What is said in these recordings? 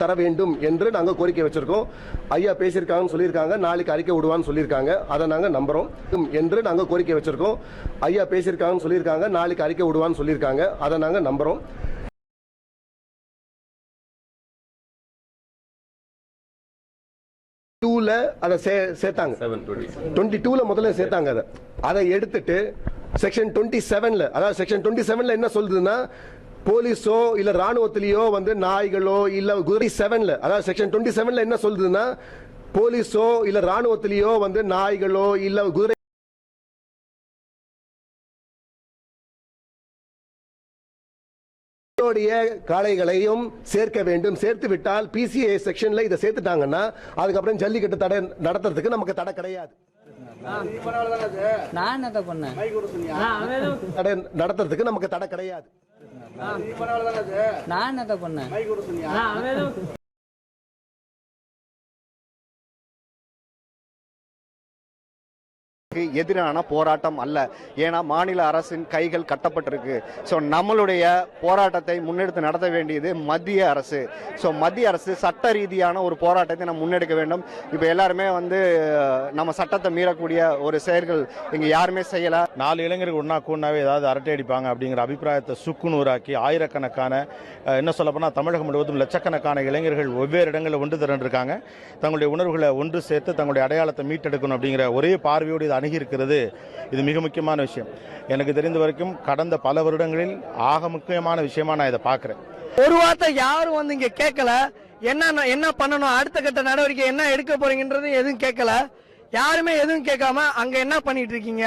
தர வேண்டும் என்று நாங்கள் கோரிக்கை வச்சிருக்கோம். ஐயா பேசியிருக்காங்கன்னு சொல்லியிருக்காங்க, நாளைக்கு அறிக்கை விடுவான்னு சொல்லியிருக்காங்க. அதை நாங்கள் நம்புறோம் என்று நாங்கள் கோரிக்கை வச்சிருக்கோம். ஐயா பேசியிருக்காங்கன்னு சொல்லியிருக்காங்க, நாளைக்கு அறிக்கை விடுவான்னு சொல்லியிருக்காங்க. அதை நாங்கள் நம்புறோம். அதை சேர்த்தாங்க 22ல முதல்ல சேர்த்தாங்க. அதை எடுத்துட்டு செக்ஷன் 27ல, அதாவது செக்ஷன் 27ல என்ன சொல்றதுன்னா, போலீஸோ இல்ல ராணுவத்திலேயோ நாய்களோ இல்ல குதிரை 7ல, அதாவது செக்ஷன் 27ல என்ன சொல்றதுன்னா, போலீஸோ இல்ல ராணுவத்திலேயோ நாய்களோ இல்ல குதிரை காளைகளையும் சேர்க்க வேண்டும். சேர்த்து விட்டால் பிசிஏ செக்ஷன்ல இதை சேர்த்துட்டாங்கன்னா அதுக்கப்புறம் ஜல்லிக்கட்டு தடை நடத்துறதுக்கு நமக்கு தடை கிடையாது. தடை நடத்துறதுக்கு நமக்கு தடை கிடையாது. எதிரான போராட்டம் அல்ல. ஏன்னா மாநில அரசின் கைகள் கட்டப்பட்டிருக்கு. ஸோ நம்மளுடைய போராட்டத்தை முன்னெடுத்து நடத்த வேண்டியது மத்திய அரசு. ஸோ மத்திய அரசு சட்ட ரீதியான ஒரு போராட்டத்தை நம்ம முன்னெடுக்க வேண்டும். இப்போ எல்லாருமே நம்ம சட்டத்தை மீறக்கூடிய ஒரு செயல்கள் இங்கே யாருமே செய்யலை. 4 இளைஞர்கள் ஒன்றா கூடாவே ஏதாவது அரட்டை அடிப்பாங்க அப்படிங்கிற அபிப்பிராயத்தை சுக்குநூறாக்கி ஆயிரக்கணக்கான, என்ன சொல்ல போனால் தமிழகம் முழுவதும் லட்சக்கணக்கான இளைஞர்கள் வெவ்வேறு இடங்களில் ஒன்று திரண்டிருக்காங்க. தங்களுடைய உணர்வுகளை ஒன்று சேர்த்து தங்களுடைய அடையாளத்தை மீட்டெடுக்கணும் அப்படிங்கிற ஒரே பார்வையோடு இது அணுகி இருக்கிறது. இது மிக முக்கியமான விஷயம். எனக்கு தெரிந்த வரைக்கும் கடந்த பல வருடங்களில் ஆக முக்கியமான விஷயமா நான் இதை பார்க்கிறேன். ஒரு வார்த்தை யாரும் இங்க கேட்கல. என்ன பண்ணணும், அடுத்த கட்ட நடவடிக்கை என்ன எடுக்க போறீங்கன்றது எதுவும் கேட்கல. யாருமே எதுவும் கேட்காம அங்க என்ன பண்ணிட்டு இருக்கீங்க?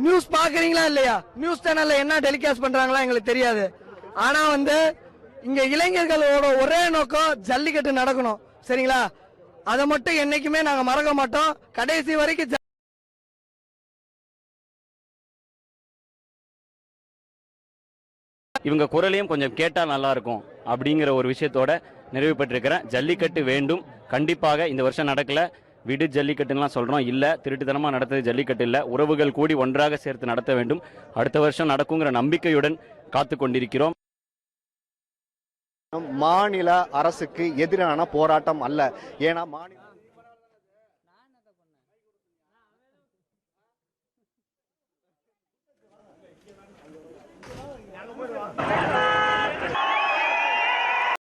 நியூஸ் பாக்குறீங்களா இல்லையா? நியூஸ் சேனல்ல என்ன டெலிகாஸ்ட் பண்றாங்களா எங்களுக்கு தெரியாது. ஆனா இங்க இளைஞர்களோட ஒரே நோக்கம் ஜல்லிக்கட்டு நடக்கணும். சரிங்களா? அதை மட்டும் என்னைக்குமே நாங்க மறக்க மாட்டோம். கடைசி வரைக்கும் இவங்க குரலையும் கொஞ்சம் கேட்டா நல்லா இருக்கும் அப்படிங்கிற ஒரு விஷயத்தோட நிறைவு பெற்றிருக்கிறேன். ஜல்லிக்கட்டு வேண்டும், கண்டிப்பாக இந்த வருஷம் நடக்கல. விடு ஜல்லிக்கட்டுலாம் சொல்றோம், இல்ல திருட்டுத்தனமா நடத்தது ஜல்லிக்கட்டு இல்ல. உறவுகள் கூடி ஒன்றாக சேர்த்து நடத்த வேண்டும். அடுத்த வருஷம் நடக்குங்கிற நம்பிக்கையுடன் காத்து கொண்டிருக்கிறோம். மாநில அரசுக்கு எதிரான போராட்டம் அல்ல. ஏன்னா மாநில